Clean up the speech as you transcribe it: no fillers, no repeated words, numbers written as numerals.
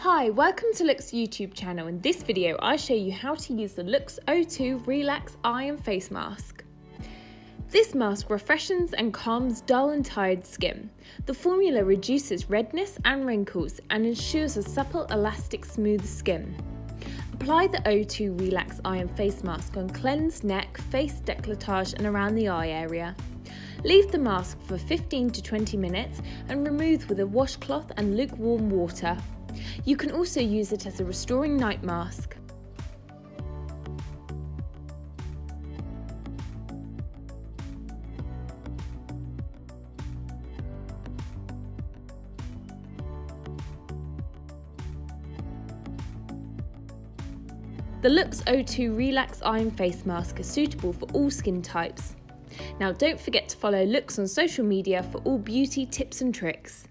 Hi, welcome to LOOkX YouTube channel. In this video, I show you how to use the LOOkX O2 Relax Eye and Face Mask. This mask refreshes and calms dull and tired skin. The formula reduces redness and wrinkles and ensures a supple, elastic, smooth skin. Apply the O2 Relax Eye and Face Mask on cleansed neck, face, décolletage and around the eye area. Leave the mask for 15 to 20 minutes and remove with a washcloth and lukewarm water. You can also use it as a restoring night mask. The LOOkX O2 Relax Eye and Face Mask is suitable for all skin types. Now don't forget to follow LOOkX on social media for all beauty tips and tricks.